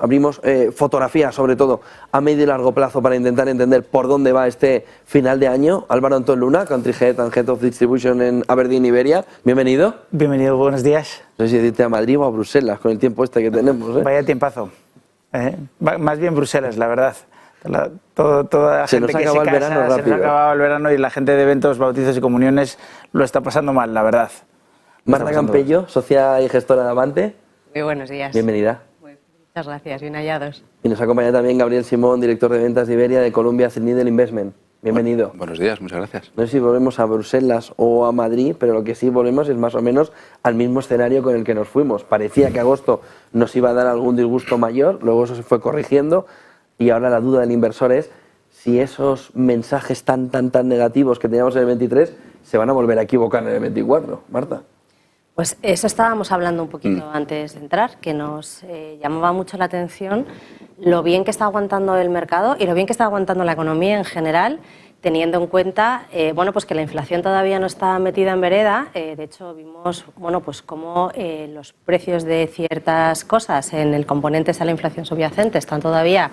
Abrimos fotografías, sobre todo a medio y largo plazo, para intentar entender por dónde va este final de año. Álvaro Antón Luna, Country Head and Head of Distribution en Aberdeen, Iberia. Bienvenido. Bienvenido, buenos días. No sé si decirte a Madrid o a Bruselas, con el tiempo que tenemos. Vaya tiempazo. Más bien Bruselas, la verdad. Toda la gente que se casa, se nos ha acabado el verano y la gente de eventos, bautizos y comuniones lo está pasando mal, la verdad. Marta Campello, socia y gestora de Avante. Muy buenos días. Bienvenida. Muchas gracias, bien hallados. Y nos acompaña también Gabriel Simón, director de ventas de Iberia de Columbia Threadneedle Investment. Bienvenido. Buenos días, muchas gracias. No sé si volvemos a Bruselas o a Madrid, pero lo que sí volvemos es más o menos al mismo escenario con el que nos fuimos. Parecía que agosto nos iba a dar algún disgusto mayor, luego eso se fue corrigiendo y ahora la duda del inversor es si esos mensajes tan negativos que teníamos en el 23 se van a volver a equivocar en el 24. Marta. Pues eso estábamos hablando un poquito antes de entrar, que nos llamaba mucho la atención lo bien que está aguantando el mercado y lo bien que está aguantando la economía en general, teniendo en cuenta pues que la inflación todavía no está metida en vereda. De hecho, vimos pues cómo los precios de ciertas cosas en el componente de la inflación subyacente están todavía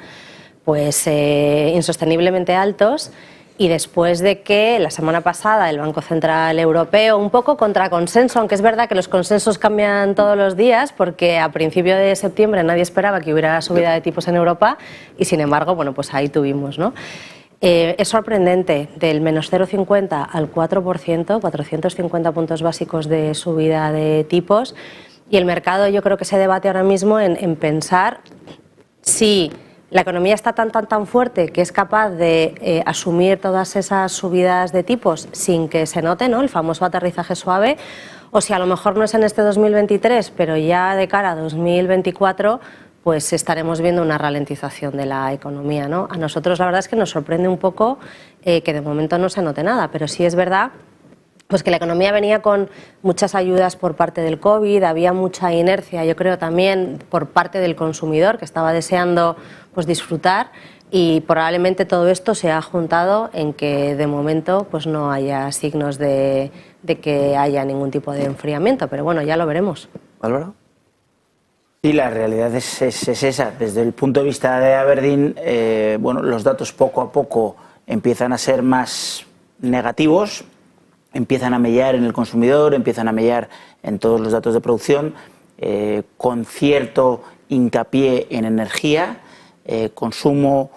pues insosteniblemente altos. Y después de que la semana pasada el Banco Central Europeo, un poco contra consenso, aunque es verdad que los consensos cambian todos los días, porque a principio de septiembre nadie esperaba que hubiera subida de tipos en Europa y sin embargo, pues ahí tuvimos, ¿no? Es sorprendente, del menos 0,50 al 4%, 450 puntos básicos de subida de tipos, y el mercado yo creo que se debate ahora mismo en pensar si la economía está tan fuerte que es capaz de asumir todas esas subidas de tipos sin que se note, ¿no?, el famoso aterrizaje suave, o si a lo mejor no es en este 2023, pero ya de cara a 2024, pues estaremos viendo una ralentización de la economía, ¿no? A nosotros la verdad es que nos sorprende un poco que de momento no se note nada, pero sí es verdad pues que la economía venía con muchas ayudas por parte del COVID, había mucha inercia, yo creo, también por parte del consumidor que estaba deseando pues disfrutar, y probablemente todo esto se ha juntado en que de momento pues no haya signos de que haya ningún tipo de enfriamiento, pero bueno, ya lo veremos. Álvaro. Sí, la realidad es esa. Desde el punto de vista de Aberdeen, los datos poco a poco empiezan a ser más negativos, empiezan a mellar en el consumidor, empiezan a mellar en todos los datos de producción, con cierto hincapié en energía, consumo,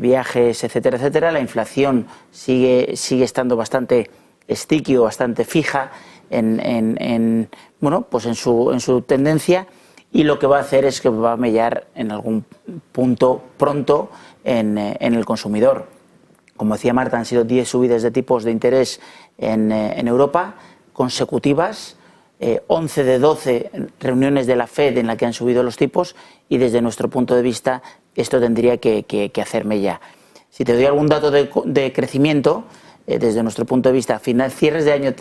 viajes, etcétera, etcétera. La inflación sigue estando bastante sticky o bastante fija en su tendencia, y lo que va a hacer es que va a mellar en algún punto pronto en el consumidor. Como decía Marta, han sido 10 subidas de tipos de interés en Europa consecutivas, 11 de 12 reuniones de la FED en las que han subido los tipos, y desde nuestro punto de vista esto tendría que hacerme ya. Si te doy algún dato de crecimiento, desde nuestro punto de vista, cierres de año,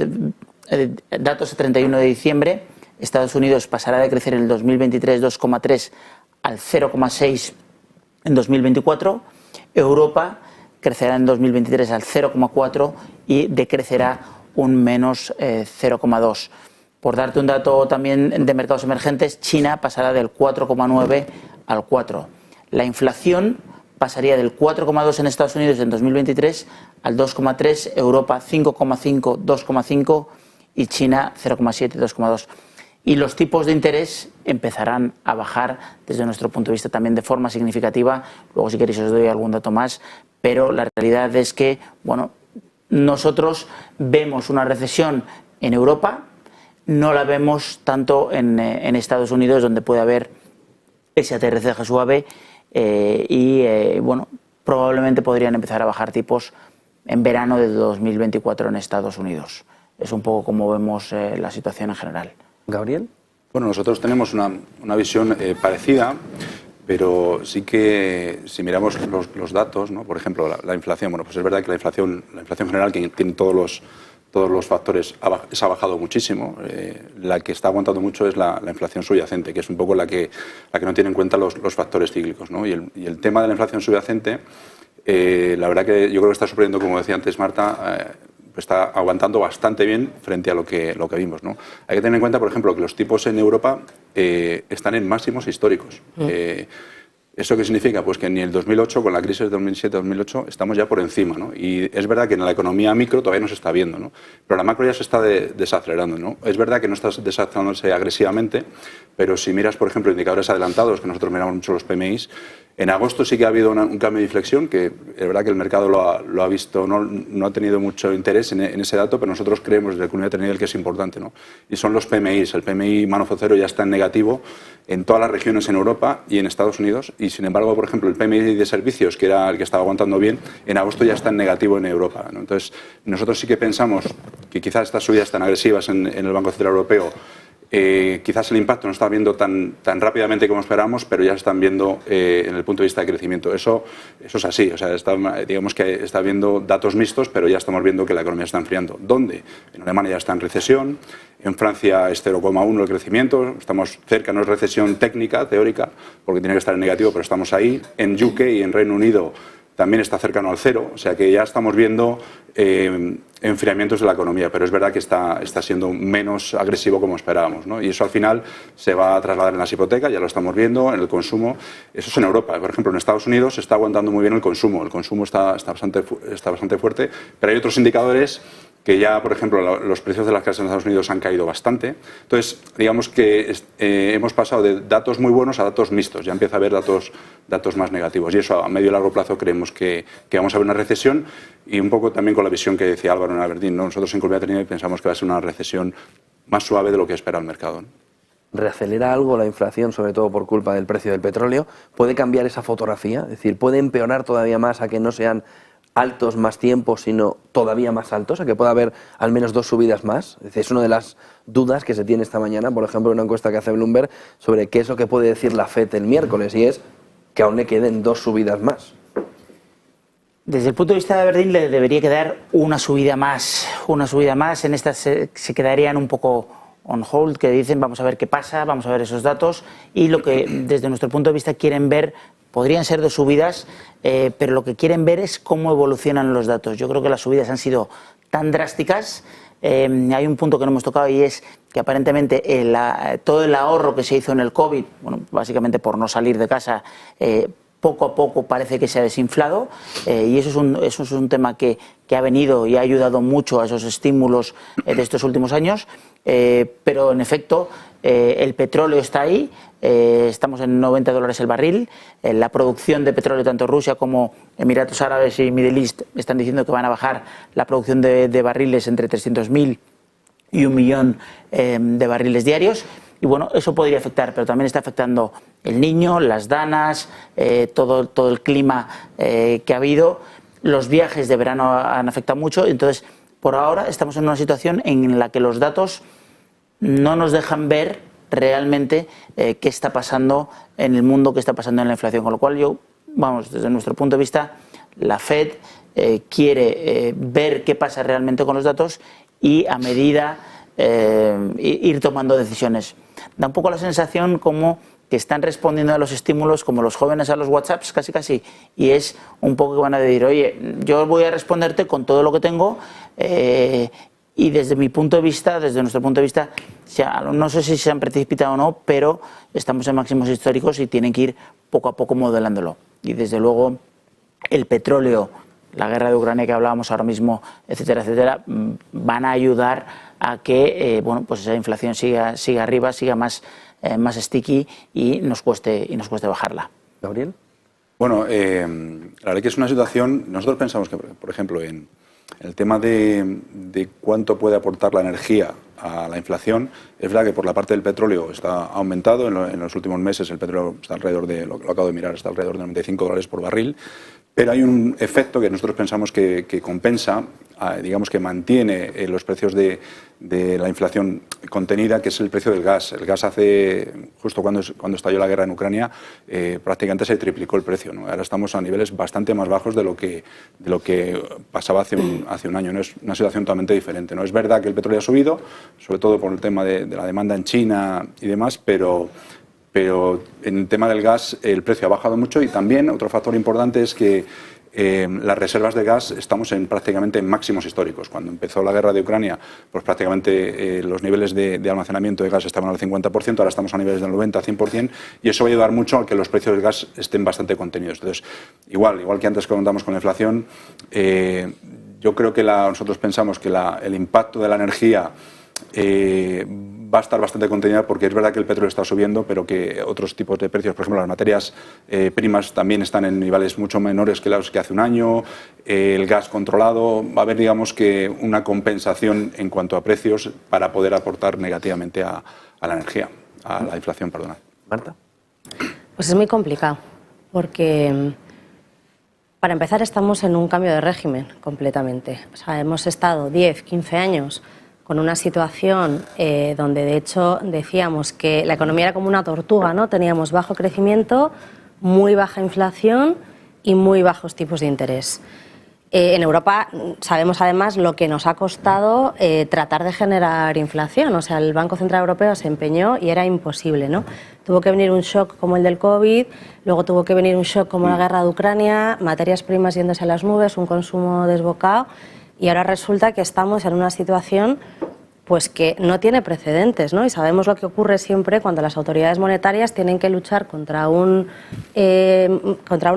datos a 31 de diciembre, Estados Unidos pasará de crecer en el 2023 2,3 al 0,6 en 2024, Europa crecerá en 2023 al 0,4 y decrecerá un menos 0,2. Por darte un dato también de mercados emergentes, China pasará del 4,9 al 4. La inflación pasaría del 4,2 en Estados Unidos en 2023 al 2,3, Europa 5,5, 2,5 y China 0,7, 2,2. Y los tipos de interés empezarán a bajar desde nuestro punto de vista también de forma significativa. Luego, si queréis, os doy algún dato más, pero la realidad es que nosotros vemos una recesión en Europa, no la vemos tanto en Estados Unidos, donde puede haber ese aterrizaje suave, probablemente podrían empezar a bajar tipos en verano de 2024 en Estados Unidos. Es un poco como vemos la situación en general. Gabriel. Bueno, nosotros tenemos una visión parecida, pero sí que si miramos los datos, ¿no? Por ejemplo, la inflación, pues es verdad que la inflación general, que tiene todos los factores, ha bajado muchísimo. La que está aguantando mucho es la inflación subyacente, que es un poco la que no tiene en cuenta los factores cíclicos, ¿no? Y el tema de la inflación subyacente, la verdad que yo creo que está sorprendiendo, como decía antes Marta, está aguantando bastante bien frente a lo que vimos, ¿no? Hay que tener en cuenta, por ejemplo, que los tipos en Europa están en máximos históricos. ¿Eso qué significa? Pues que ni el 2008, con la crisis de 2007-2008, estamos ya por encima, ¿no? Y es verdad que en la economía micro todavía no se está viendo, ¿no? Pero la macro ya se está desacelerando, ¿no? Es verdad que no está desacelerándose agresivamente, pero si miras, por ejemplo, indicadores adelantados, que nosotros miramos mucho los PMIs, en agosto sí que ha habido un cambio de inflexión, que es verdad que el mercado lo ha visto, no ha tenido mucho interés en ese dato, pero nosotros creemos desde el Comunidad de Nivel que es importante, ¿no? Y son los PMIs. El PMI manufacturero ya está en negativo en todas las regiones en Europa y en Estados Unidos, y sin embargo, por ejemplo, el PMI de servicios, que era el que estaba aguantando bien, en agosto ya está en negativo en Europa, ¿no? Entonces, nosotros sí que pensamos que quizás estas subidas tan agresivas en el Banco Central Europeo, quizás el impacto no está viendo tan rápidamente como esperábamos, pero ya se están viendo en el punto de vista de crecimiento. Eso es así, o sea, digamos que está viendo datos mixtos, pero ya estamos viendo que la economía está enfriando. ¿Dónde? En Alemania ya está en recesión, en Francia es 0,1 el crecimiento, estamos cerca, no es recesión técnica, teórica, porque tiene que estar en negativo, pero estamos ahí. En UK y en Reino Unido también está cercano al cero, o sea que ya estamos viendo enfriamientos de la economía, pero es verdad que está siendo menos agresivo como esperábamos, ¿no? Y eso al final se va a trasladar en las hipotecas, ya lo estamos viendo, en el consumo. Eso es en Europa. Por ejemplo, en Estados Unidos se está aguantando muy bien el consumo está bastante fuerte, pero hay otros indicadores que ya, por ejemplo, los precios de las casas en Estados Unidos han caído bastante. Entonces, digamos que hemos pasado de datos muy buenos a datos mixtos. Ya empieza a haber datos más negativos. Y eso a medio y largo plazo creemos que vamos a ver una recesión, y un poco también con la visión que decía Álvaro en Aberdeen, ¿no? Nosotros en Comunidad de Nivel pensamos que va a ser una recesión más suave de lo que espera el mercado, ¿no? ¿Reacelera algo la inflación, sobre todo por culpa del precio del petróleo? ¿Puede cambiar esa fotografía? Es decir, ¿puede empeorar todavía más a que no sean altos más tiempo, sino todavía más altos, a que pueda haber al menos 2 subidas más? Es una de las dudas que se tiene esta mañana, por ejemplo, en una encuesta que hace Bloomberg sobre qué es lo que puede decir la FED el miércoles, y es que aún le queden 2 subidas más. Desde el punto de vista de Aberdeen le debería quedar una subida más. En estas se quedarían un poco on hold, que dicen vamos a ver qué pasa, vamos a ver esos datos, y lo que desde nuestro punto de vista quieren ver, podrían ser 2 subidas, pero lo que quieren ver es cómo evolucionan los datos. Yo creo que las subidas han sido tan drásticas. Hay un punto que no hemos tocado, y es que aparentemente todo el ahorro que se hizo en el COVID, bueno, básicamente por no salir de casa, poco a poco parece que se ha desinflado, y eso es un tema que ha venido y ha ayudado mucho a esos estímulos de estos últimos años, pero en efecto el petróleo está ahí, estamos en $90 el barril, la producción de petróleo, tanto Rusia como Emiratos Árabes y Middle East están diciendo que van a bajar la producción de barriles entre 300.000 y 1 millón de barriles diarios. Y bueno, eso podría afectar, pero también está afectando el Niño, las danas, todo el clima que ha habido. Los viajes de verano han afectado mucho. Entonces, por ahora estamos en una situación en la que los datos no nos dejan ver realmente qué está pasando en el mundo, qué está pasando en la inflación. Con lo cual desde nuestro punto de vista, la FED quiere ver qué pasa realmente con los datos y a medida ir tomando decisiones. Da un poco la sensación como que están respondiendo a los estímulos como los jóvenes a los WhatsApps, casi, y es un poco que van a decir, oye, yo voy a responderte con todo lo que tengo, y desde mi punto de vista, desde nuestro punto de vista, no sé si se han precipitado o no, pero estamos en máximos históricos y tienen que ir poco a poco modelándolo. Y desde luego el petróleo, la guerra de Ucrania que hablábamos ahora mismo, etcétera, van a ayudar a que pues esa inflación siga arriba, siga más sticky y nos cueste bajarla. ¿Gabriel? Bueno, la verdad que es una situación, nosotros pensamos que, por ejemplo, en el tema de cuánto puede aportar la energía a la inflación, es verdad que por la parte del petróleo ha aumentado, en los últimos meses el petróleo está alrededor de, lo acabo de mirar, está alrededor de $95 por barril, pero hay un efecto que nosotros pensamos que compensa, digamos que mantiene los precios de la inflación contenida, que es el precio del gas. El gas justo cuando estalló la guerra en Ucrania, prácticamente se triplicó el precio, ¿no? Ahora estamos a niveles bastante más bajos de lo que pasaba hace un año, ¿no? Es una situación totalmente diferente, ¿no? Es verdad que el petróleo ha subido, sobre todo por el tema de la demanda en China y demás, pero en el tema del gas el precio ha bajado mucho, y también otro factor importante es que las reservas de gas estamos prácticamente en máximos históricos. Cuando empezó la guerra de Ucrania, pues prácticamente los niveles de almacenamiento de gas estaban al 50%, ahora estamos a niveles del 90-100%, y eso va a ayudar mucho a que los precios del gas estén bastante contenidos. Entonces, igual que antes comentamos con la inflación, yo creo que nosotros pensamos que el impacto de la energía va a estar bastante contenida, porque es verdad que el petróleo está subiendo, pero que otros tipos de precios, por ejemplo las materias primas, también están en niveles mucho menores que los que hace un año. El gas controlado, va a haber, digamos, que una compensación en cuanto a precios para poder aportar negativamente a la energía, a la inflación, perdona. Marta. Pues es muy complicado, porque para empezar estamos en un cambio de régimen completamente. O sea, hemos estado 10, 15 años con una situación donde de hecho decíamos que la economía era como una tortuga, ¿no? Teníamos bajo crecimiento, muy baja inflación y muy bajos tipos de interés. En Europa sabemos además lo que nos ha costado tratar de generar inflación. O sea, el Banco Central Europeo se empeñó y era imposible, ¿no? Tuvo que venir un shock como el del COVID, luego tuvo que venir un shock como la guerra de Ucrania, materias primas yéndose a las nubes, un consumo desbocado, y ahora resulta que estamos en una situación pues que no tiene precedentes, ¿no? Y sabemos lo que ocurre siempre cuando las autoridades monetarias tienen que luchar contra un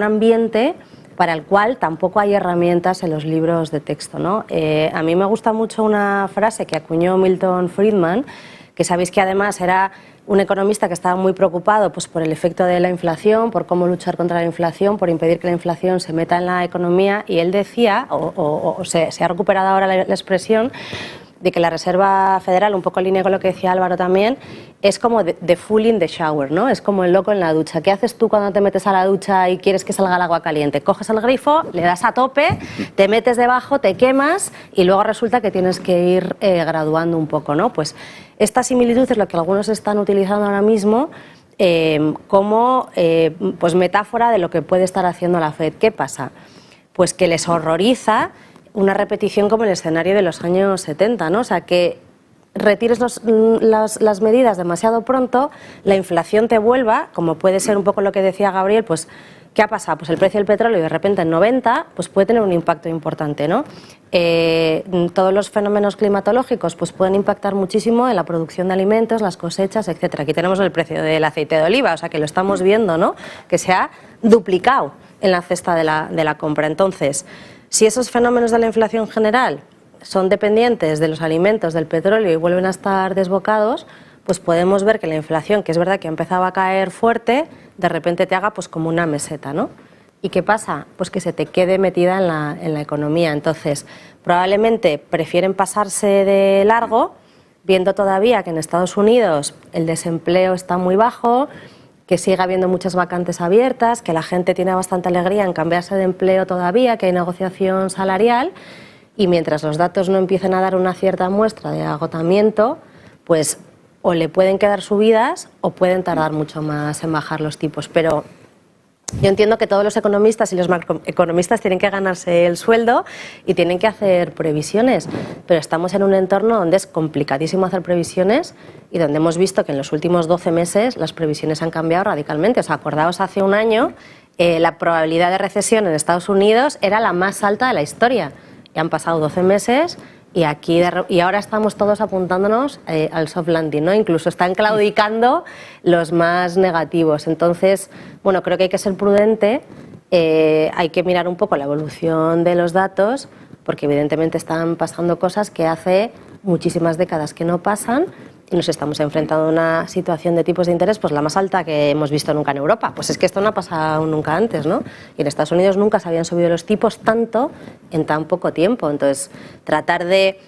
ambiente para el cual tampoco hay herramientas en los libros de texto, ¿no? A mí me gusta mucho una frase que acuñó Milton Friedman, que sabéis que además era un economista que estaba muy preocupado pues, por el efecto de la inflación, por cómo luchar contra la inflación, por impedir que la inflación se meta en la economía, y él decía, se ha recuperado ahora la expresión, de que la Reserva Federal, un poco en línea con lo que decía Álvaro también, es como the fool in the shower, ¿no? Es como el loco en la ducha. ¿Qué haces tú cuando te metes a la ducha y quieres que salga el agua caliente? Coges el grifo, le das a tope, te metes debajo, te quemas y luego resulta que tienes que ir graduando un poco, ¿no? Pues esta similitud es lo que algunos están utilizando ahora mismo como pues metáfora de lo que puede estar haciendo la FED. ¿Qué pasa? Pues que les horroriza una repetición como el escenario de los años 70, ¿no? O sea, que retires las medidas demasiado pronto, la inflación te vuelva, como puede ser un poco lo que decía Gabriel, pues ¿qué ha pasado? Pues el precio del petróleo de repente en 90, pues puede tener un impacto importante, ¿no? Todos los fenómenos climatológicos pues pueden impactar muchísimo en la producción de alimentos, las cosechas, etcétera. Aquí tenemos el precio del aceite de oliva, o sea que lo estamos viendo, ¿no? Que se ha duplicado en la cesta de la compra. Entonces, si esos fenómenos de la inflación general son dependientes de los alimentos, del petróleo y vuelven a estar desbocados, pues podemos ver que la inflación, que es verdad que empezaba a caer fuerte, de repente te haga pues como una meseta, ¿no? ¿Y qué pasa? Pues que se te quede metida en la economía. Entonces, probablemente prefieren pasarse de largo, viendo todavía que en Estados Unidos el desempleo está muy bajo, que sigue habiendo muchas vacantes abiertas, que la gente tiene bastante alegría en cambiarse de empleo todavía, que hay negociación salarial, y mientras los datos no empiecen a dar una cierta muestra de agotamiento, pues o le pueden quedar subidas o pueden tardar mucho más en bajar los tipos. Pero yo entiendo que todos los economistas y los macroeconomistas tienen que ganarse el sueldo y tienen que hacer previsiones, pero estamos en un entorno donde es complicadísimo hacer previsiones y donde hemos visto que en los últimos 12 meses las previsiones han cambiado radicalmente. O sea, acordaos, hace un año la probabilidad de recesión en Estados Unidos era la más alta de la historia. Y han pasado 12 meses y ahora estamos todos apuntándonos al soft landing, ¿no? Incluso están claudicando los más negativos. Entonces, bueno, creo que hay que ser prudente, hay que mirar un poco la evolución de los datos, porque evidentemente están pasando cosas que hace muchísimas décadas que no pasan, y nos estamos enfrentando a una situación de tipos de interés pues la más alta que hemos visto nunca en Europa. Pues es que esto no ha pasado nunca antes, ¿no? Y en Estados Unidos nunca se habían subido los tipos tanto en tan poco tiempo. Entonces, tratar de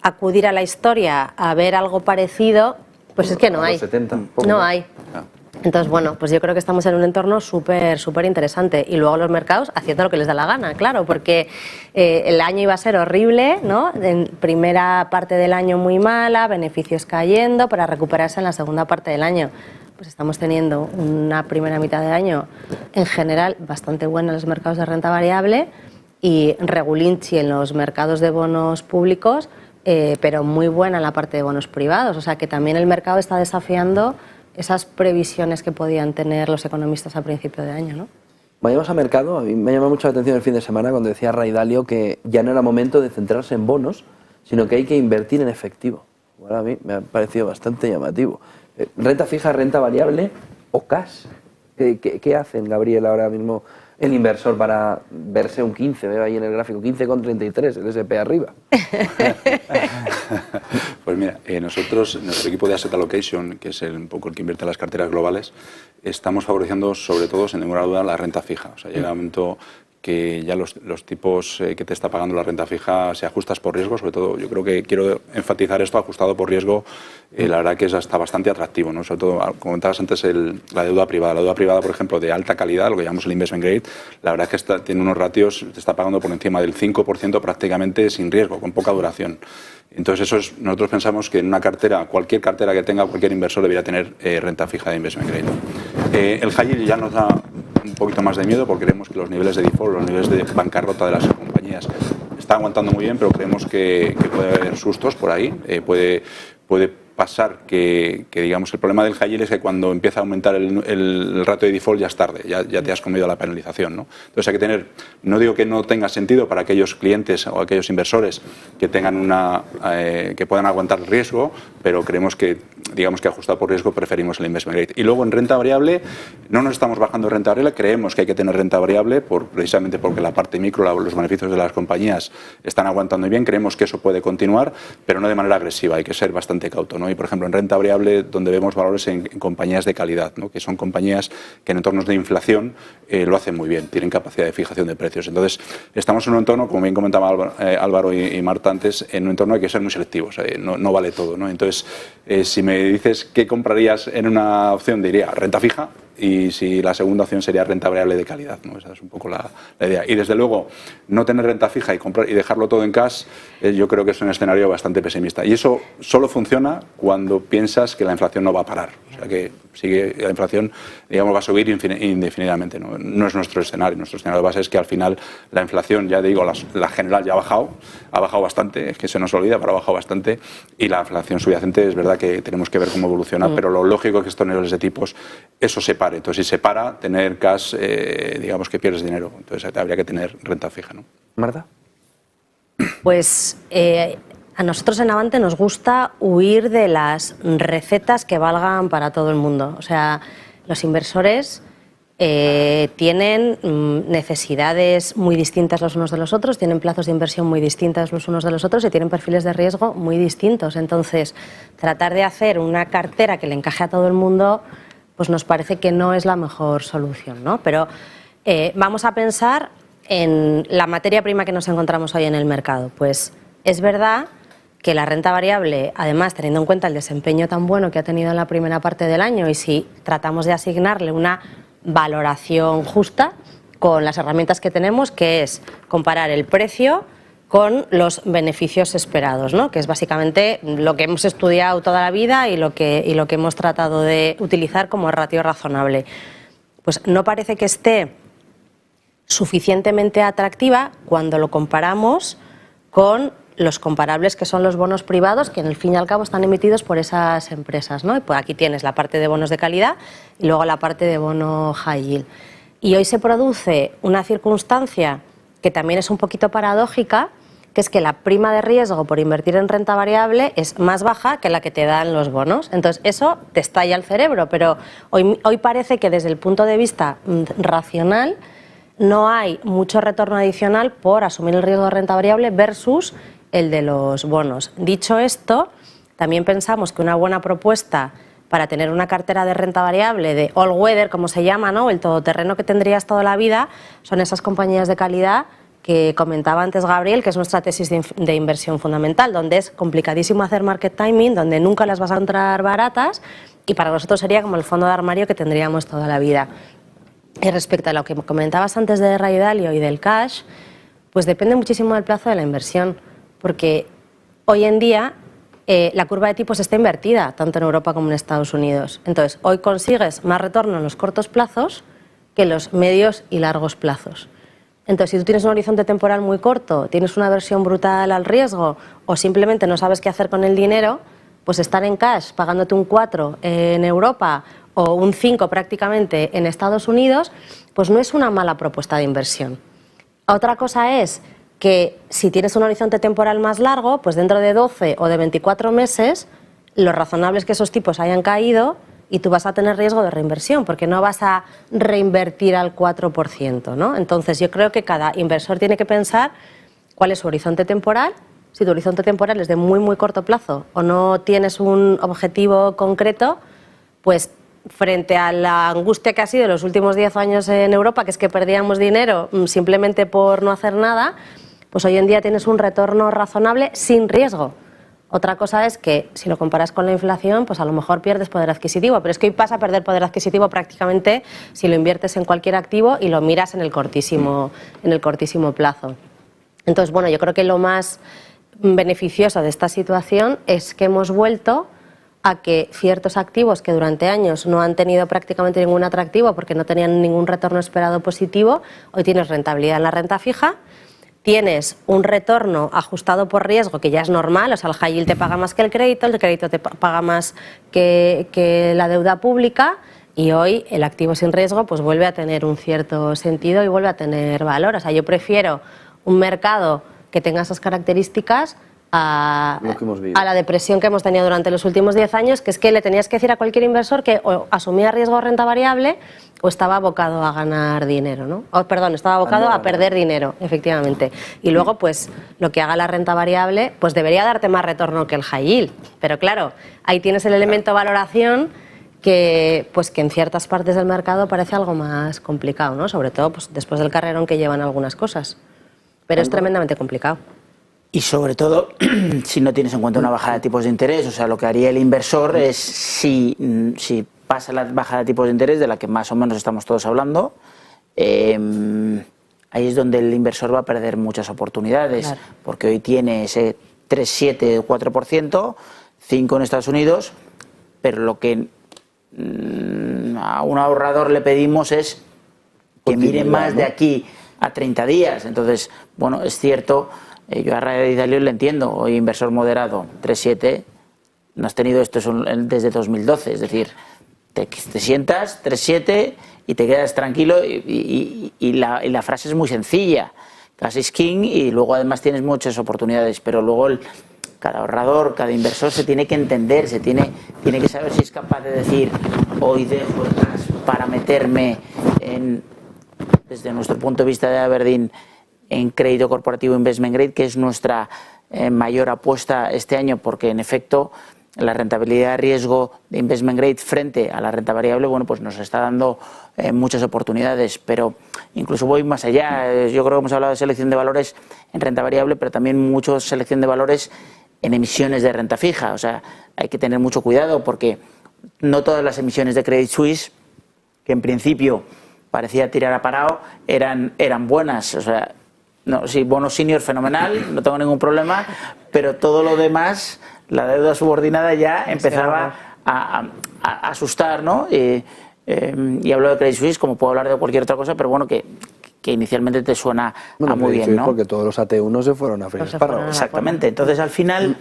acudir a la historia a ver algo parecido, pues es que no hay. 70, no hay. Entonces, bueno, pues yo creo que estamos en un entorno súper interesante. Y luego los mercados haciendo lo que les da la gana, claro, porque el año iba a ser horrible, ¿no? En primera parte del año muy mala, beneficios cayendo, para recuperarse en la segunda parte del año. Pues estamos teniendo una primera mitad de año, en general, bastante buena en los mercados de renta variable y regulinchi en los mercados de bonos públicos, pero muy buena en la parte de bonos privados. O sea que también el mercado está desafiando esas previsiones que podían tener los economistas a principio de año, ¿no? Vayamos a mercado. A mí me llama mucho la atención el fin de semana cuando decía Ray Dalio que ya no era momento de centrarse en bonos, sino que hay que invertir en efectivo. Bueno, a mí me ha parecido bastante llamativo. ¿Renta fija, renta variable o cash? ¿Qué hacen, Gabriel, ahora mismo el inversor para verse un 15? Veo ahí en el gráfico 15,33, el SP arriba. Pues mira, nosotros, nuestro equipo de Asset Allocation, que es un poco el que invierte en las carteras globales, estamos favoreciendo sobre todo, sin ninguna duda, la renta fija. O sea, llega un momento que ya los tipos que te está pagando la renta fija se ajustas por riesgo, sobre todo yo creo que quiero enfatizar esto, ajustado por riesgo, la verdad que es hasta bastante atractivo, ¿no? Sobre todo, comentabas antes la deuda privada, por ejemplo, de alta calidad, lo que llamamos el investment grade, la verdad es que tiene unos ratios, te está pagando por encima del 5% prácticamente sin riesgo, con poca duración. Entonces, nosotros pensamos que en una cartera, cualquier cartera que tenga, cualquier inversor debería tener renta fija de investment grade. El high yield ya nos da un poquito más de miedo porque creemos que los niveles de default, los niveles de bancarrota de las compañías están aguantando muy bien, pero creemos que puede haber sustos por ahí, puede pasar que digamos el problema del high yield es que cuando empieza a aumentar el ratio de default ya es tarde, ya te has comido la penalización, ¿no? Entonces hay que tener, no digo que no tenga sentido para aquellos clientes o aquellos inversores que tengan que puedan aguantar el riesgo, pero creemos que digamos que ajustado por riesgo preferimos el investment grade. Y luego en renta variable no nos estamos bajando renta variable, creemos que hay que tener renta variable precisamente porque la parte micro, los beneficios de las compañías están aguantando bien, creemos que eso puede continuar, pero no de manera agresiva, hay que ser bastante cauto, ¿no? Y por ejemplo en renta variable donde vemos valores en compañías de calidad, ¿no? Que son compañías que en entornos de inflación lo hacen muy bien, tienen capacidad de fijación de precios. Entonces estamos en un entorno, como bien comentaba Álvaro y Marta antes, en un entorno hay que ser muy selectivos, no vale todo, ¿no? Entonces si me dices qué comprarías en una opción, diría renta fija, y si la segunda opción sería renta variable de calidad, ¿no? Esa es un poco la idea. Y desde luego, no tener renta fija y comprar y dejarlo todo en cash, yo creo que es un escenario bastante pesimista. Y eso solo funciona cuando piensas que la inflación no va a parar. O sea, que sigue la inflación, digamos, va a subir indefinidamente, ¿no? No es nuestro escenario. Nuestro escenario de base es que al final la inflación, ya digo, la general ya ha bajado bastante, es que se nos olvida, pero ha bajado bastante, y la inflación subyacente es verdad que tenemos que ver cómo evoluciona, pero lo lógico es que estos niveles de tipos, eso se pare. Entonces, si se para, tener cash, digamos que pierdes dinero. Entonces, habría que tener renta fija, ¿no? Marta. Pues a nosotros en Avante nos gusta huir de las recetas que valgan para todo el mundo. O sea, los inversores tienen necesidades muy distintas los unos de los otros, tienen plazos de inversión muy distintos los unos de los otros y tienen perfiles de riesgo muy distintos. Entonces, tratar de hacer una cartera que le encaje a todo el mundo, pues nos parece que no es la mejor solución, ¿no? Pero vamos a pensar en la materia prima que nos encontramos hoy en el mercado. Pues es verdad que la renta variable, además teniendo en cuenta el desempeño tan bueno que ha tenido en la primera parte del año, y si tratamos de asignarle una valoración justa con las herramientas que tenemos, que es comparar el precio con los beneficios esperados, ¿no? Que es básicamente lo que hemos estudiado toda la vida y lo que hemos tratado de utilizar como ratio razonable. Pues no parece que esté suficientemente atractiva cuando lo comparamos con los comparables que son los bonos privados, que en el fin y al cabo están emitidos por esas empresas, ¿no? Y pues aquí tienes la parte de bonos de calidad y luego la parte de bono high yield. Y hoy se produce una circunstancia que también es un poquito paradójica, que es que la prima de riesgo por invertir en renta variable es más baja que la que te dan los bonos. Entonces eso te estalla el cerebro, pero hoy parece que desde el punto de vista racional no hay mucho retorno adicional por asumir el riesgo de renta variable versus el de los bonos. Dicho esto, también pensamos que una buena propuesta para tener una cartera de renta variable de all weather, como se llama, ¿no? El todoterreno que tendrías toda la vida, son esas compañías de calidad que comentaba antes Gabriel, que es nuestra tesis de inversión fundamental, donde es complicadísimo hacer market timing, donde nunca las vas a encontrar baratas, y para nosotros sería como el fondo de armario que tendríamos toda la vida. Y respecto a lo que comentabas antes de Ray Dalio y del cash, pues depende muchísimo del plazo de la inversión, porque hoy en día la curva de tipos está invertida, tanto en Europa como en Estados Unidos. Entonces, hoy consigues más retorno en los cortos plazos que en los medios y largos plazos. Entonces, si tú tienes un horizonte temporal muy corto, tienes una aversión brutal al riesgo o simplemente no sabes qué hacer con el dinero, pues estar en cash pagándote un 4 en Europa o un 5 prácticamente en Estados Unidos, pues no es una mala propuesta de inversión. Otra cosa es que si tienes un horizonte temporal más largo, pues dentro de 12 o de 24 meses, lo razonable es que esos tipos hayan caído y tú vas a tener riesgo de reinversión, porque no vas a reinvertir al 4%, ¿no? Entonces yo creo que cada inversor tiene que pensar cuál es su horizonte temporal. Si tu horizonte temporal es de muy, muy corto plazo o no tienes un objetivo concreto, pues frente a la angustia que ha sido los últimos 10 años en Europa, que es que perdíamos dinero simplemente por no hacer nada, pues hoy en día tienes un retorno razonable sin riesgo. Otra cosa es que si lo comparas con la inflación, pues a lo mejor pierdes poder adquisitivo, pero es que hoy pasa a perder poder adquisitivo prácticamente si lo inviertes en cualquier activo y lo miras en el cortísimo plazo. Entonces, bueno, yo creo que lo más beneficioso de esta situación es que hemos vuelto a que ciertos activos que durante años no han tenido prácticamente ningún atractivo porque no tenían ningún retorno esperado positivo, hoy tienes rentabilidad en la renta fija, tienes un retorno ajustado por riesgo que ya es normal, o sea, el high yield te paga más que el crédito te paga más que la deuda pública, y hoy el activo sin riesgo pues vuelve a tener un cierto sentido y vuelve a tener valor. O sea, yo prefiero un mercado que tenga esas características a la depresión que hemos tenido durante los últimos 10 años, que es que le tenías que decir a cualquier inversor que o asumía riesgo o renta variable o estaba abocado a ganar dinero, ¿no? Estaba abocado a perder dinero, efectivamente. Y luego, pues, lo que haga la renta variable, pues debería darte más retorno que el high yield. Pero claro, ahí tienes el elemento valoración que en ciertas partes del mercado parece algo más complicado, ¿no? Sobre todo pues, después del carrerón que llevan algunas cosas. Pero es tremendamente complicado. Y sobre todo, si no tienes en cuenta una bajada de tipos de interés, o sea, lo que haría el inversor es, si pasa la bajada de tipos de interés, de la que más o menos estamos todos hablando, ahí es donde el inversor va a perder muchas oportunidades, claro. Porque hoy tiene ese 3,7 o 4%, 5% en Estados Unidos, pero lo que a un ahorrador le pedimos es que mire más de aquí a 30 días. Entonces, bueno, es cierto. Yo a Ray Dalio le entiendo, hoy inversor moderado, 3,7, no has tenido esto desde 2012, es decir, te sientas, 3,7 y te quedas tranquilo y la frase es muy sencilla, cash is king, y luego además tienes muchas oportunidades, pero luego cada ahorrador, cada inversor se tiene que entender, tiene que saber si es capaz de decir, hoy dejo el cash para meterme desde nuestro punto de vista de Aberdeen, en crédito corporativo investment grade, que es nuestra mayor apuesta este año, porque en efecto la rentabilidad de riesgo de investment grade frente a la renta variable, bueno, pues nos está dando muchas oportunidades, pero incluso voy más allá. Yo creo que hemos hablado de selección de valores en renta variable, pero también mucho selección de valores en emisiones de renta fija. O sea, hay que tener mucho cuidado porque no todas las emisiones de Credit Suisse, que en principio parecía tirar a parado, eran buenas. O sea, no, sí, bono senior fenomenal, no tengo ningún problema, pero todo lo demás, la deuda subordinada ya empezaba a asustar, ¿no? Y hablo de Credit Suisse como puedo hablar de cualquier otra cosa, pero bueno, que inicialmente te suena muy bien, ¿no? Porque todos los AT1 se fueron a freír espárragos. Exactamente. Entonces, al final,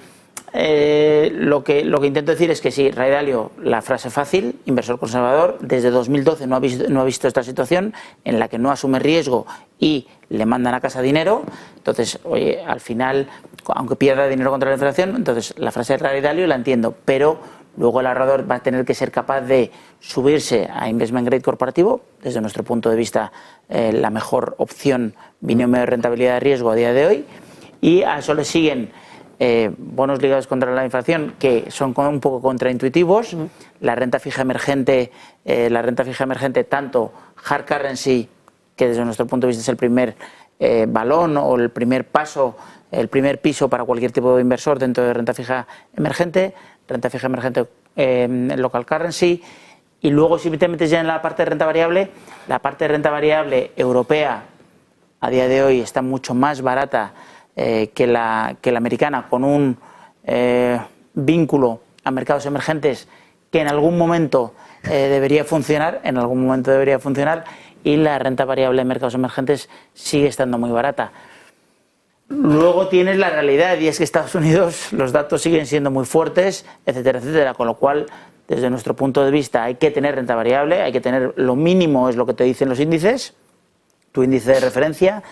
lo que intento decir es que sí, Ray Dalio, la frase fácil, inversor conservador, desde 2012 no ha visto esta situación en la que no asume riesgo y le mandan a casa dinero. Entonces, oye, al final, aunque pierda dinero contra la inflación, entonces la frase de Ray Dalio la entiendo, pero luego el ahorrador va a tener que ser capaz de subirse a investment grade corporativo, desde nuestro punto de vista la mejor opción binomio de rentabilidad de riesgo a día de hoy, y a eso le siguen bonos ligados contra la inflación que son un poco contraintuitivos, la renta fija emergente, tanto hard currency, que desde nuestro punto de vista es el primer balón o el primer paso, el primer piso para cualquier tipo de inversor dentro de renta fija emergente local currency, y luego si te metes ya en la parte de renta variable europea a día de hoy está mucho más barata que la americana, con un vínculo a mercados emergentes que en algún momento debería funcionar, y la renta variable en mercados emergentes sigue estando muy barata. Luego tienes la realidad, y es que Estados Unidos los datos siguen siendo muy fuertes, etcétera, etcétera, con lo cual desde nuestro punto de vista hay que tener renta variable, hay que tener lo mínimo, es lo que te dicen los índices, tu índice de referencia,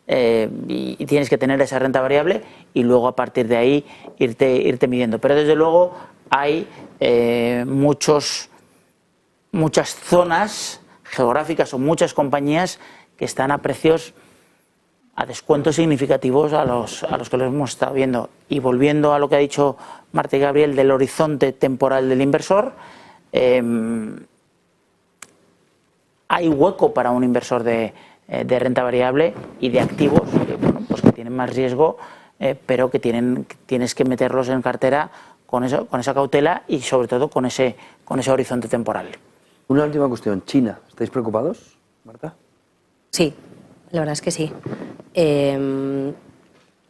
y tienes que tener esa renta variable y luego a partir de ahí irte midiendo. Pero desde luego hay muchas zonas geográficas o muchas compañías que están a precios, a descuentos significativos a los que los hemos estado viendo. Y volviendo a lo que ha dicho Marta y Gabriel del horizonte temporal del inversor, hay hueco para un inversor de renta variable y de activos pues que tienen más riesgo, pero que tienes que meterlos en cartera con esa cautela y sobre todo con ese horizonte temporal. Una última cuestión. China. ¿Estáis preocupados, Marta? Sí, la verdad es que sí.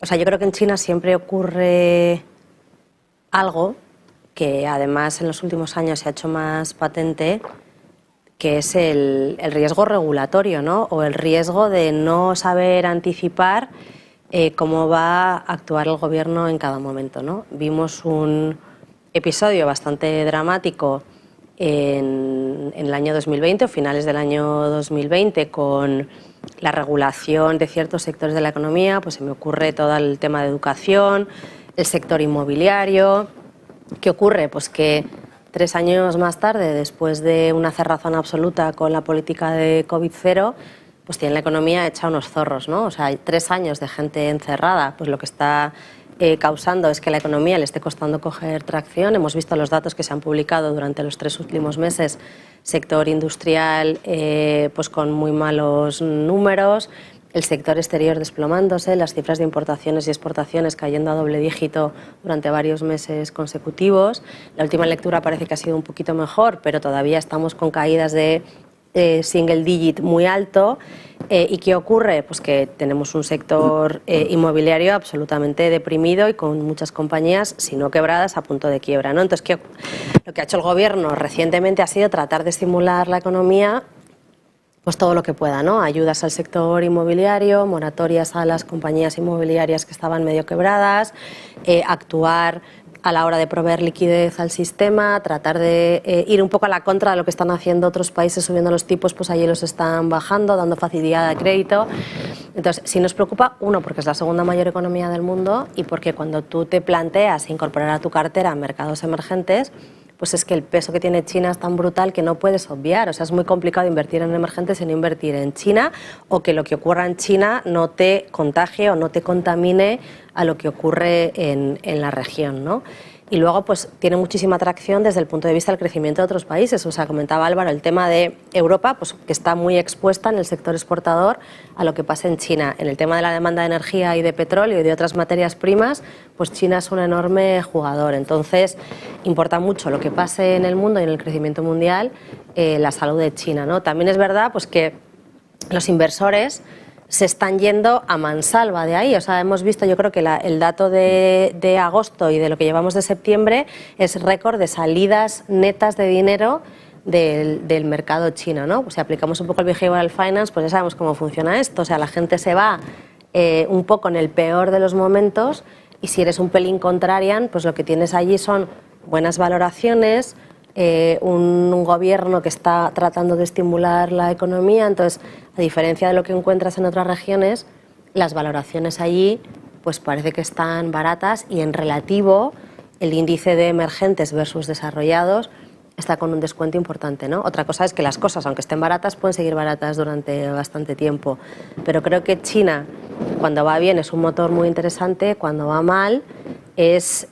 O sea, yo creo que en China siempre ocurre algo que además en los últimos años se ha hecho más patente, que es el riesgo regulatorio, ¿no? O el riesgo de no saber anticipar cómo va a actuar el gobierno en cada momento, ¿no? Vimos un episodio bastante dramático en el año 2020 o finales del año 2020 con la regulación de ciertos sectores de la economía, pues se me ocurre todo el tema de educación, el sector inmobiliario. ¿Qué ocurre? Pues que 3 años más tarde, después de una cerrazón absoluta con la política de COVID-0, pues tiene la economía hecha unos zorros, ¿no? O sea, hay 3 años de gente encerrada, pues lo que está causando es que la economía le esté costando coger tracción. Hemos visto los datos que se han publicado durante los 3 últimos meses, sector industrial pues con muy malos números, el sector exterior desplomándose, las cifras de importaciones y exportaciones cayendo a doble dígito durante varios meses consecutivos. La última lectura parece que ha sido un poquito mejor, pero todavía estamos con caídas de single digit muy alto. ¿Y qué ocurre? Pues que tenemos un sector inmobiliario absolutamente deprimido y con muchas compañías, si no quebradas, a punto de quiebra, ¿no? Entonces, lo que ha hecho el gobierno recientemente ha sido tratar de estimular la economía pues todo lo que pueda, ¿no? Ayudas al sector inmobiliario, moratorias a las compañías inmobiliarias que estaban medio quebradas, actuar a la hora de proveer liquidez al sistema, tratar de ir un poco a la contra de lo que están haciendo otros países subiendo los tipos, pues allí los están bajando, dando facilidad de crédito. Entonces, sí nos preocupa, uno, porque es la segunda mayor economía del mundo y porque cuando tú te planteas incorporar a tu cartera mercados emergentes, pues es que el peso que tiene China es tan brutal que no puedes obviar. O sea, es muy complicado invertir en emergentes sin invertir en China, o que lo que ocurra en China no te contagie o no te contamine a lo que ocurre en la región, ¿no? Y luego, pues tiene muchísima atracción desde el punto de vista del crecimiento de otros países. O sea, comentaba Álvaro el tema de Europa, pues que está muy expuesta en el sector exportador a lo que pasa en China. En el tema de la demanda de energía y de petróleo y de otras materias primas, pues China es un enorme jugador. Entonces, importa mucho lo que pase en el mundo y en el crecimiento mundial, la salud de China, ¿no? También es verdad, pues que los inversores se están yendo a mansalva de ahí. O sea, hemos visto, yo creo que el dato de agosto y de lo que llevamos de septiembre es récord de salidas netas de dinero del mercado chino, ¿no? Pues si aplicamos un poco el behavioral finance, pues ya sabemos cómo funciona esto. O sea, la gente se va un poco en el peor de los momentos y si eres un pelín contrarian, pues lo que tienes allí son buenas valoraciones, un gobierno que está tratando de estimular la economía. Entonces, a diferencia de lo que encuentras en otras regiones, las valoraciones allí pues parece que están baratas y en relativo el índice de emergentes versus desarrollados está con un descuento importante, ¿no? Otra cosa es que las cosas, aunque estén baratas, pueden seguir baratas durante bastante tiempo. Pero creo que China, cuando va bien, es un motor muy interesante, cuando va mal es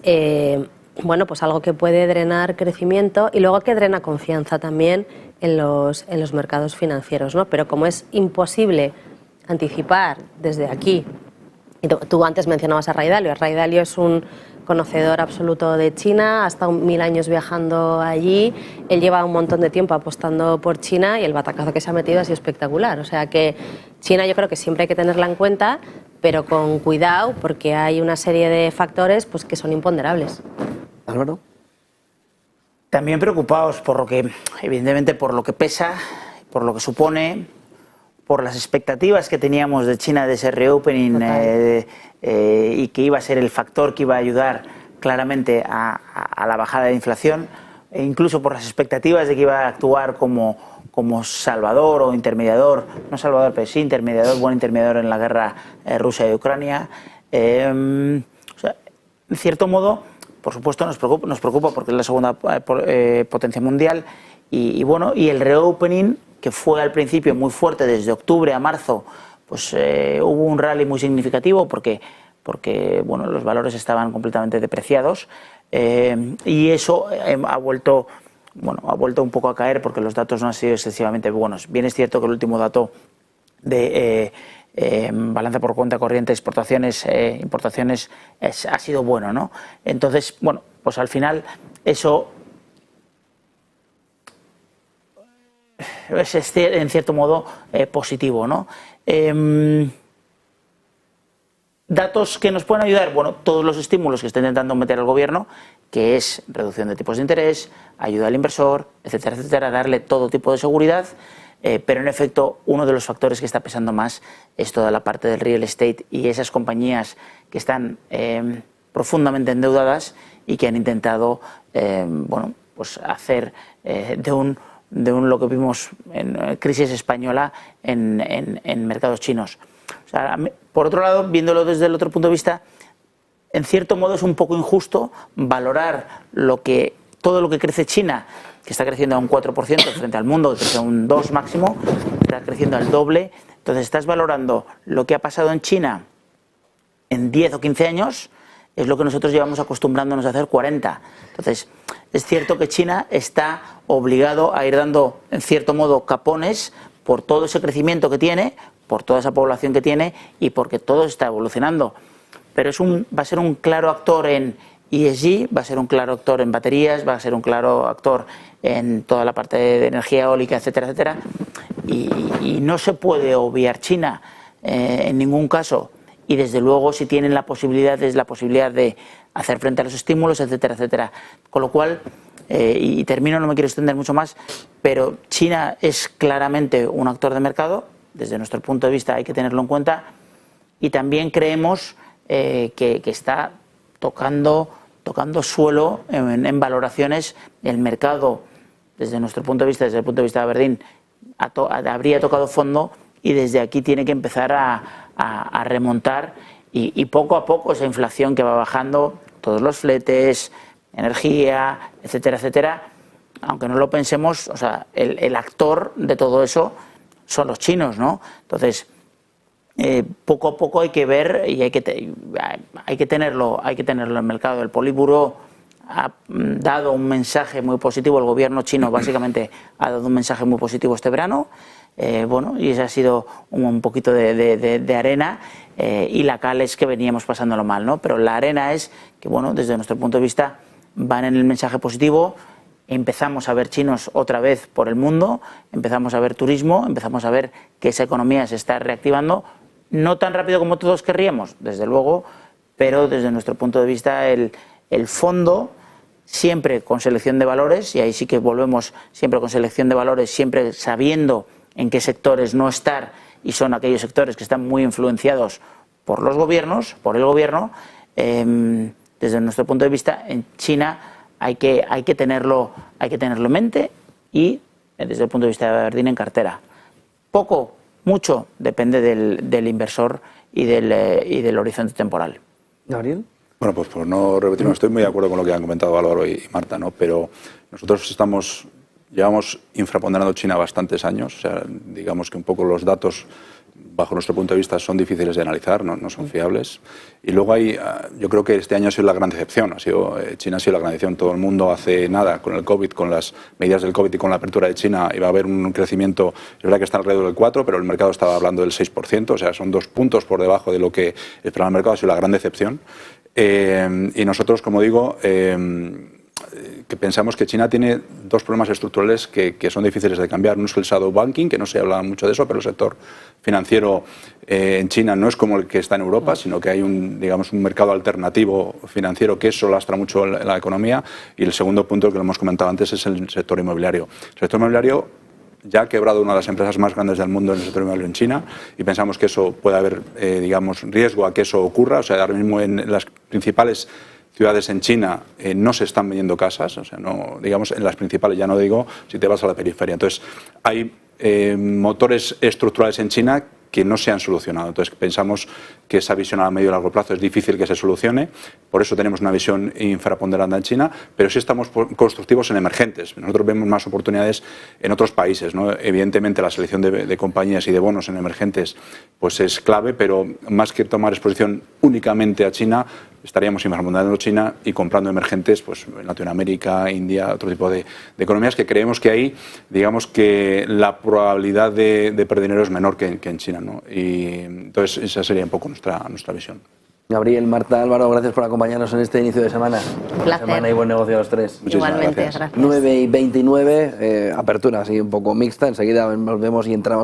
bueno, pues algo que puede drenar crecimiento y luego que drena confianza también en los mercados financieros, ¿no? Pero como es imposible anticipar desde aquí, y tú antes mencionabas a Ray Dalio. Ray Dalio es un conocedor absoluto de China, ha estado 1000 años viajando allí, él lleva un montón de tiempo apostando por China y el batacazo que se ha metido ha sido espectacular. O sea que China yo creo que siempre hay que tenerla en cuenta, pero con cuidado porque hay una serie de factores pues, que son imponderables. Álvaro. También preocupados por lo que, evidentemente, por lo que pesa, por lo que supone, por las expectativas que teníamos de China de ese reopening y que iba a ser el factor que iba a ayudar claramente a la bajada de inflación. incluso por las expectativas de que iba a actuar como salvador o intermediador, no salvador, pero sí intermediador, buen intermediador en la guerra Rusia y Ucrania. O sea, en cierto modo, por supuesto, nos preocupa porque es la segunda potencia mundial y el reopening, que fue al principio muy fuerte desde octubre a marzo, pues hubo un rally muy significativo porque bueno, los valores estaban completamente depreciados y eso ha vuelto un poco a caer porque los datos no han sido excesivamente buenos. Bien es cierto que el último dato de balanza por cuenta corriente, exportaciones, importaciones ha sido bueno, ¿no? Entonces, bueno, pues al final eso es en cierto modo positivo, ¿no? Datos que nos pueden ayudar, bueno, todos los estímulos que está intentando meter el gobierno, que es reducción de tipos de interés, ayuda al inversor, etcétera, etcétera, darle todo tipo de seguridad, pero en efecto uno de los factores que está pesando más es toda la parte del real estate y esas compañías que están profundamente endeudadas y que han intentado bueno, pues hacer de un lo que vimos en crisis española en mercados chinos. O sea, por otro lado, viéndolo desde el otro punto de vista, en cierto modo es un poco injusto valorar todo lo que crece China, que está creciendo a un 4% frente al mundo, que crece a un 2% máximo, está creciendo al doble. Entonces estás valorando lo que ha pasado en China en 10 o 15 años, es lo que nosotros llevamos acostumbrándonos a hacer 40. Entonces, es cierto que China está obligado a ir dando, en cierto modo, capones por todo ese crecimiento que tiene, por toda esa población que tiene y porque todo está evolucionando. Pero va a ser un claro actor en ESG, va a ser un claro actor en baterías, va a ser un claro actor en toda la parte de energía eólica, etcétera, etcétera. Y no se puede obviar China en ningún caso. Y desde luego, si tienen la posibilidad, es la posibilidad de hacer frente a los estímulos, etcétera, etcétera. Con lo cual, y termino, no me quiero extender mucho más, pero China es claramente un actor de mercado. Desde nuestro punto de vista hay que tenerlo en cuenta y también creemos que está tocando suelo en valoraciones. El mercado, desde nuestro punto de vista, desde el punto de vista de Aberdeen, habría tocado fondo y desde aquí tiene que empezar a remontar y poco a poco esa inflación que va bajando, todos los fletes, energía, etcétera, etcétera, aunque no lo pensemos, o sea, el actor de todo eso son los chinos, ¿no? Entonces, poco a poco hay que ver y hay que tenerlo en el mercado. El Politburo ha dado un mensaje muy positivo, el gobierno chino básicamente ha dado un mensaje muy positivo este verano, bueno, y ese ha sido un poquito de arena y la cal es que veníamos pasándolo mal, ¿no? Pero la arena es que, bueno, desde nuestro punto de vista van en el mensaje positivo. Empezamos a ver chinos otra vez por el mundo, empezamos a ver turismo, empezamos a ver que esa economía se está reactivando, no tan rápido como todos querríamos, desde luego, pero desde nuestro punto de vista el fondo, siempre con selección de valores, y ahí sí que volvemos siempre con selección de valores, siempre sabiendo en qué sectores no estar, y son aquellos sectores que están muy influenciados por los gobiernos, por el gobierno. Desde nuestro punto de vista, en China hay que tenerlo en mente y desde el punto de vista de Aberdeen en cartera. Mucho depende del inversor y del horizonte temporal. ¿Gabriel? Bueno, pues por no repetirme, estoy muy de acuerdo con lo que han comentado Álvaro y Marta, ¿no? Pero nosotros llevamos infraponderando China bastantes años, o sea, digamos que un poco los datos bajo nuestro punto de vista son difíciles de analizar, no son fiables. Y luego yo creo que este año ha sido la gran decepción, China ha sido la gran decepción. Todo el mundo hace nada con el COVID, con las medidas del COVID y con la apertura de China iba a haber un crecimiento, es verdad que está alrededor del 4%, pero el mercado estaba hablando del 6%, o sea, son 2 puntos por debajo de lo que esperaba el mercado, ha sido la gran decepción. Y nosotros, como digo, que pensamos que China tiene 2 problemas estructurales que son difíciles de cambiar. Uno es el shadow banking, que no se habla mucho de eso, pero el sector financiero en China no es como el que está en Europa, sino que hay un mercado alternativo financiero que eso lastra mucho la economía. Y el segundo punto, que lo hemos comentado antes, es el sector inmobiliario. El sector inmobiliario ya ha quebrado una de las empresas más grandes del mundo en el sector inmobiliario en China y pensamos que eso puede haber, riesgo a que eso ocurra. O sea, ahora mismo en las principales ciudades en China no se están vendiendo casas, o sea, no, digamos, en las principales, ya no digo si te vas a la periferia. Entonces, hay motores estructurales en China que no se han solucionado. Entonces, pensamos que esa visión a medio y largo plazo es difícil que se solucione, por eso tenemos una visión infraponderada en China, pero sí estamos constructivos en emergentes. Nosotros vemos más oportunidades en otros países, ¿no? Evidentemente, la selección de compañías y de bonos en emergentes pues es clave, pero más que tomar exposición únicamente a China, estaríamos infraponderando China y comprando emergentes pues, en Latinoamérica, India, otro tipo de economías que creemos que ahí, digamos que la probabilidad de perder dinero es menor que en China, ¿no? Y entonces esa sería un poco nuestra visión. Gabriel, Marta, Álvaro, gracias por acompañarnos en este inicio de semana. Placer. Semana y buen negocio a los tres. Igualmente, gracias. 9:29, apertura así un poco mixta, enseguida volvemos y entramos